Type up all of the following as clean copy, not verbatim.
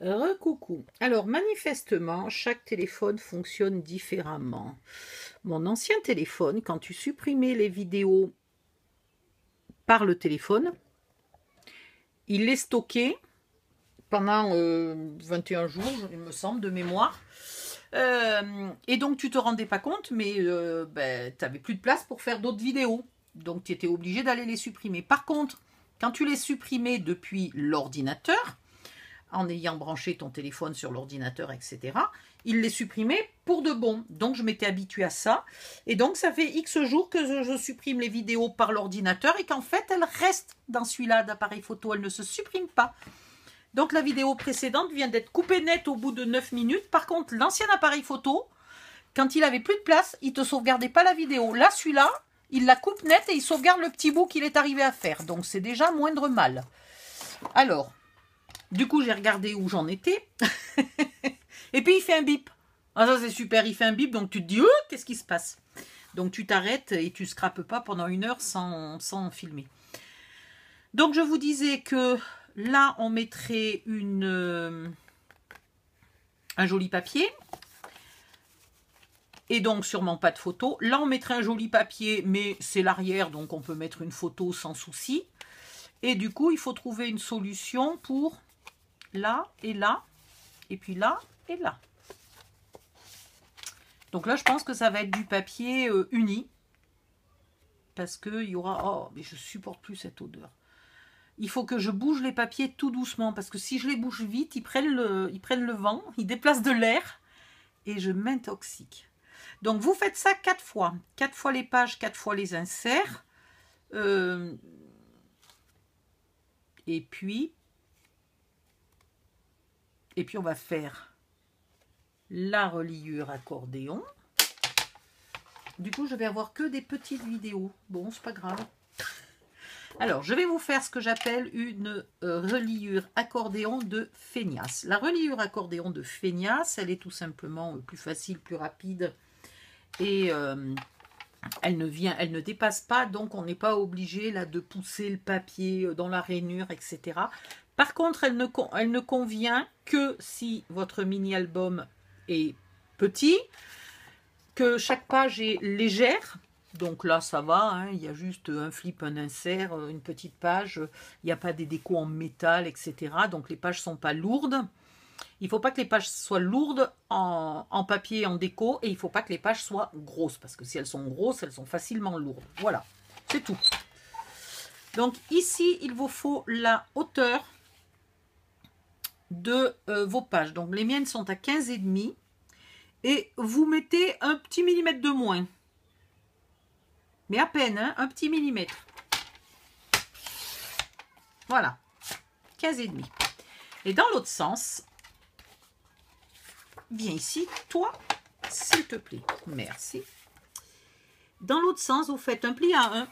Recoucou. Alors, manifestement, chaque téléphone fonctionne différemment. Mon ancien téléphone, quand tu supprimais les vidéos par le téléphone, il les stockait pendant 21 jours, il me semble, de mémoire. Et donc, tu te rendais pas compte, mais tu n'avais plus de place pour faire d'autres vidéos. Donc, tu étais obligé d'aller les supprimer. Par contre, quand tu les supprimais depuis l'ordinateur, en ayant branché ton téléphone sur l'ordinateur, etc., il les supprimait pour de bon. Donc, je m'étais habituée à ça. Et donc, ça fait X jours que je supprime les vidéos par l'ordinateur et qu'en fait, elles restent dans celui-là d'appareil photo. Elles ne se suppriment pas. Donc, la vidéo précédente vient d'être coupée net au bout de 9 minutes. Par contre, l'ancien appareil photo, quand il avait plus de place, il ne te sauvegardait pas la vidéo. Là, celui-là, il la coupe net et il sauvegarde le petit bout qu'il est arrivé à faire. Donc, c'est déjà moindre mal. Alors, du coup, j'ai regardé où j'en étais. Et puis, il fait un bip. Ah, ça, c'est super. Il fait un bip. Donc, tu te dis, qu'est-ce qui se passe? Donc, tu t'arrêtes et tu ne scrapes pas pendant 1 heure sans filmer. Donc, je vous disais que là, on mettrait un joli papier. Et donc, sûrement pas de photo. Là, on mettrait un joli papier, mais c'est l'arrière. Donc, on peut mettre une photo sans souci. Et du coup, il faut trouver une solution pour là et là, et puis là et là. Donc là, je pense que ça va être du papier uni, parce qu'il y aura... Oh, mais je supporte plus cette odeur. Il faut que je bouge les papiers tout doucement, parce que si je les bouge vite, ils prennent le vent, ils déplacent de l'air, et je m'intoxique. Donc vous faites ça 4 fois. 4 fois les pages, 4 fois les inserts. Et puis on va faire la reliure accordéon. Du coup, je vais avoir que des petites vidéos. Bon, c'est pas grave. Alors, je vais vous faire ce que j'appelle une reliure accordéon de feignasse. La reliure accordéon de feignasse, elle est tout simplement plus facile, plus rapide. Et elle ne dépasse pas, donc on n'est pas obligé là de pousser le papier dans la rainure, etc. Par contre, elle ne convient que si votre mini-album est petit, que chaque page est légère. Donc là, ça va, hein, il y a juste un flip, un insert, une petite page. Il n'y a pas des décos en métal, etc. Donc les pages ne sont pas lourdes. Il ne faut pas que les pages soient lourdes en papier, en déco. Et il ne faut pas que les pages soient grosses. Parce que si elles sont grosses, elles sont facilement lourdes. Voilà, c'est tout. Donc ici, il vous faut la hauteur de vos pages. Donc les miennes sont à 15,5. Et vous mettez un petit millimètre de moins. Mais à peine, hein, un petit millimètre. Voilà, 15,5. Et dans l'autre sens, viens ici, toi, s'il te plaît. Merci. Dans l'autre sens, vous faites un pli à 1.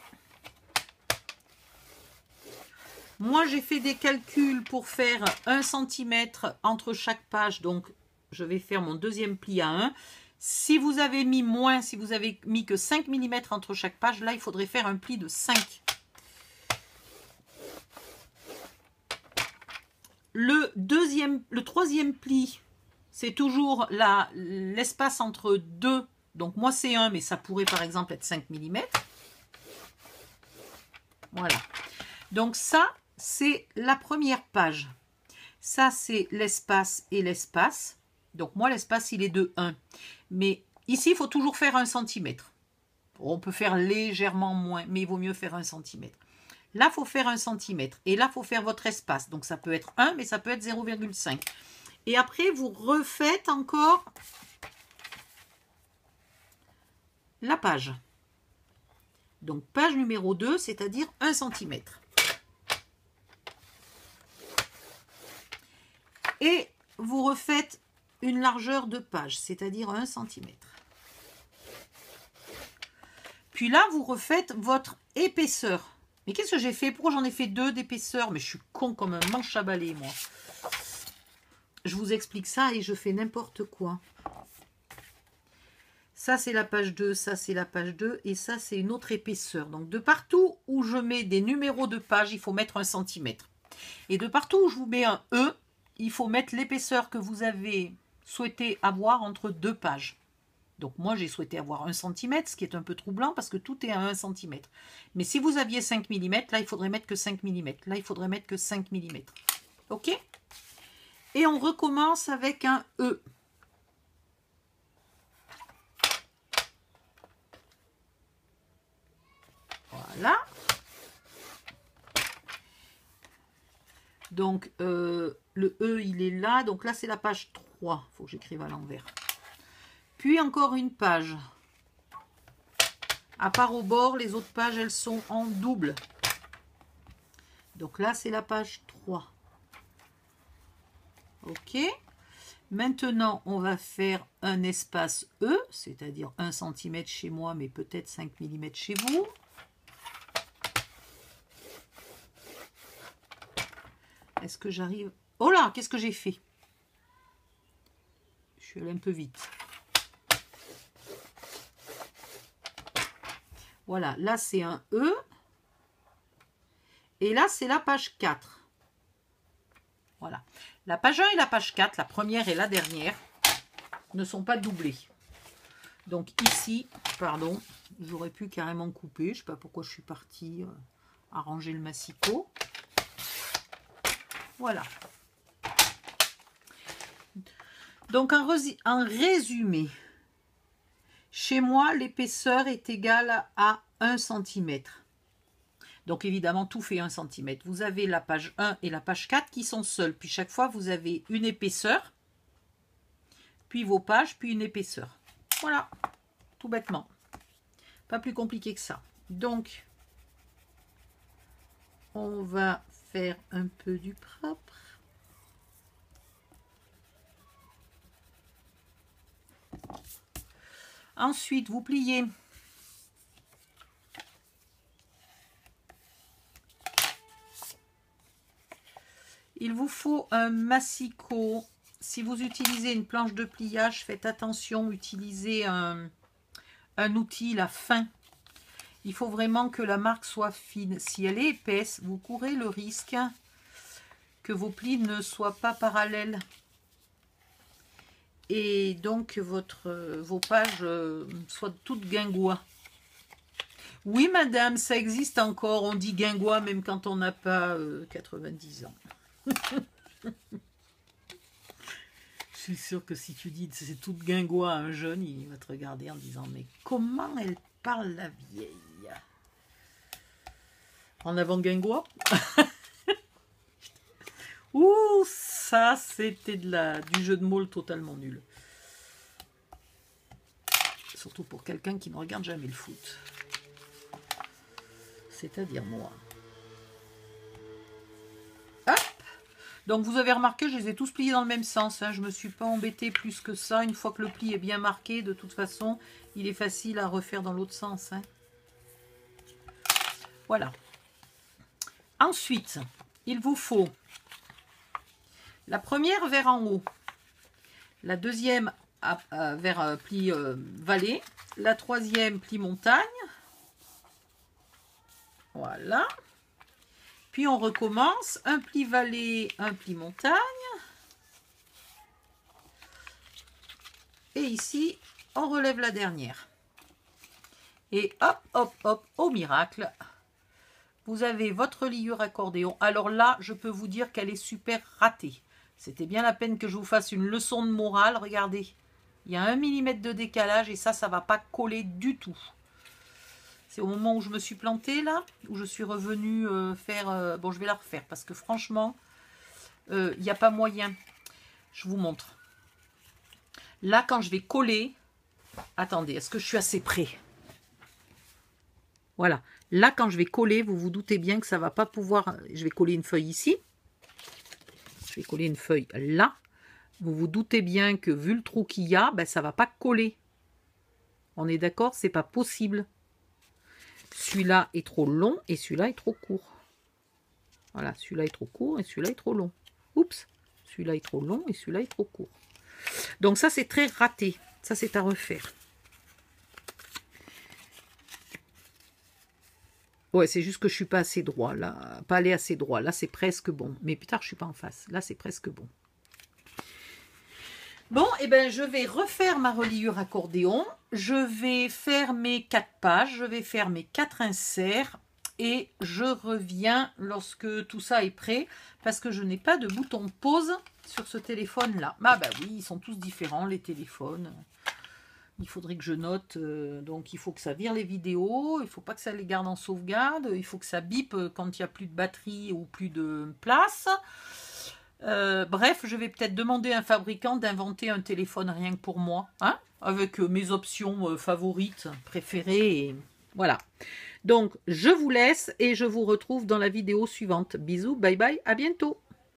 Moi, j'ai fait des calculs pour faire 1 cm entre chaque page. Donc, je vais faire mon deuxième pli à 1. Si vous avez mis moins, si vous avez mis que 5 mm entre chaque page, là, il faudrait faire un pli de 5. Le troisième pli, c'est toujours l'espace entre deux. Donc, moi, c'est 1, mais ça pourrait, par exemple, être 5 mm. Voilà. Donc, ça, c'est la première page. Ça, c'est l'espace et l'espace. Donc, moi, l'espace, il est de 1. Mais ici, il faut toujours faire 1 cm. On peut faire légèrement moins, mais il vaut mieux faire 1 cm. Là, il faut faire 1 cm. Et là, il faut faire votre espace. Donc, ça peut être 1, mais ça peut être 0,5. Et après, vous refaites encore la page. Donc, page numéro 2, c'est-à-dire 1 cm. Et vous refaites une largeur de page, c'est-à-dire 1 cm. Puis là, vous refaites votre épaisseur. Mais qu'est-ce que j'ai fait? Pourquoi j'en ai fait 2 d'épaisseur? Mais je suis con comme un manche à balai, moi. Je vous explique ça et je fais n'importe quoi. Ça, c'est la page 2, ça, c'est la page 2, et ça, c'est une autre épaisseur. Donc, de partout où je mets des numéros de page, il faut mettre 1 cm. Et de partout où je vous mets un E, il faut mettre l'épaisseur que vous avez souhaité avoir entre deux pages. Donc moi, j'ai souhaité avoir 1 cm, ce qui est un peu troublant parce que tout est à 1 cm. Mais si vous aviez 5 mm, là, il faudrait mettre que 5 mm. Là, il faudrait mettre que 5 mm. OK? Et on recommence avec un E. Voilà. Donc, le E, il est là. Donc là, c'est la page 3. Il faut que j'écrive à l'envers. Puis encore une page. À part au bord, les autres pages, elles sont en double. Donc là, c'est la page 3. OK. Maintenant, on va faire un espace E, c'est-à-dire 1 cm chez moi, mais peut-être 5 mm chez vous. Est-ce que j'arrive... Oh là, qu'est-ce que j'ai fait? Je suis allée un peu vite. Voilà, là c'est un E. Et là c'est la page 4. Voilà. La page 1 et la page 4, la première et la dernière, ne sont pas doublées. Donc ici, pardon, j'aurais pu carrément couper. Je ne sais pas pourquoi je suis partie arranger le massicot. Voilà. Donc en résumé, chez moi, l'épaisseur est égale à 1 cm. Donc évidemment, tout fait 1 cm. Vous avez la page 1 et la page 4 qui sont seules. Puis chaque fois, vous avez une épaisseur, puis vos pages, puis une épaisseur. Voilà, tout bêtement. Pas plus compliqué que ça. Donc, on va faire un peu du propre. Ensuite, vous pliez. Il vous faut un massicot. Si vous utilisez une planche de pliage, faites attention, utilisez un outil, la fin. Il faut vraiment que la marque soit fine. Si elle est épaisse, vous courez le risque que vos plis ne soient pas parallèles. Et donc vos pages soient toutes guingois. Oui, madame, ça existe encore. On dit guingois même quand on n'a pas 90 ans. Je suis sûre que si tu dis c'est toute guingois à un jeune, il va te regarder en disant mais comment elle parle la vieille? En avant guingois. Ouh, ça c'était du jeu de mots totalement nul. Surtout pour quelqu'un qui ne regarde jamais le foot. C'est-à-dire moi. Hop. Donc vous avez remarqué, je les ai tous pliés dans le même sens. Hein. Je ne me suis pas embêtée plus que ça. Une fois que le pli est bien marqué, de toute façon, il est facile à refaire dans l'autre sens. Hein. Voilà. Ensuite, il vous faut la première vers en haut, la deuxième vers pli vallée, la troisième pli montagne. Voilà. Puis on recommence, un pli vallée, un pli montagne. Et ici, on relève la dernière. Et hop, hop, hop, au miracle, vous avez votre liure accordéon. Alors là, je peux vous dire qu'elle est super ratée. C'était bien la peine que je vous fasse une leçon de morale. Regardez, il y a 1 mm de décalage et ça ne va pas coller du tout. C'est au moment où je me suis plantée là, où je suis revenue faire... bon, je vais la refaire parce que franchement, il n'y a pas moyen. Je vous montre. Là, quand je vais coller... Attendez, est-ce que je suis assez près? Voilà. Là, quand je vais coller, vous vous doutez bien que ça ne va pas pouvoir... Je vais coller une feuille ici. Je vais coller une feuille là. Vous vous doutez bien que vu le trou qu'il y a, ben, ça ne va pas coller. On est d'accord? C'est pas possible. Celui-là est trop long et celui-là est trop court. Voilà, celui-là est trop court et celui-là est trop long. Oups, celui-là est trop long et celui-là est trop court. Donc ça, c'est très raté. Ça, c'est à refaire. Ouais, c'est juste que je suis pas assez droit là, pas allé assez droit. Là, c'est presque bon. Mais putain, je suis pas en face. Là, c'est presque bon. Bon, et ben je vais refaire ma reliure accordéon. Je vais faire mes 4 pages, je vais faire mes 4 inserts et je reviens lorsque tout ça est prêt parce que je n'ai pas de bouton pause sur ce téléphone-là. Ah bah oui, ils sont tous différents les téléphones. Il faudrait que je note, donc il faut que ça vire les vidéos, il ne faut pas que ça les garde en sauvegarde, il faut que ça bip quand il n'y a plus de batterie ou plus de place. Bref, je vais peut-être demander à un fabricant d'inventer un téléphone rien que pour moi, hein, avec mes options favorites, préférées, et voilà. Donc, je vous laisse et je vous retrouve dans la vidéo suivante. Bisous, bye bye, à bientôt.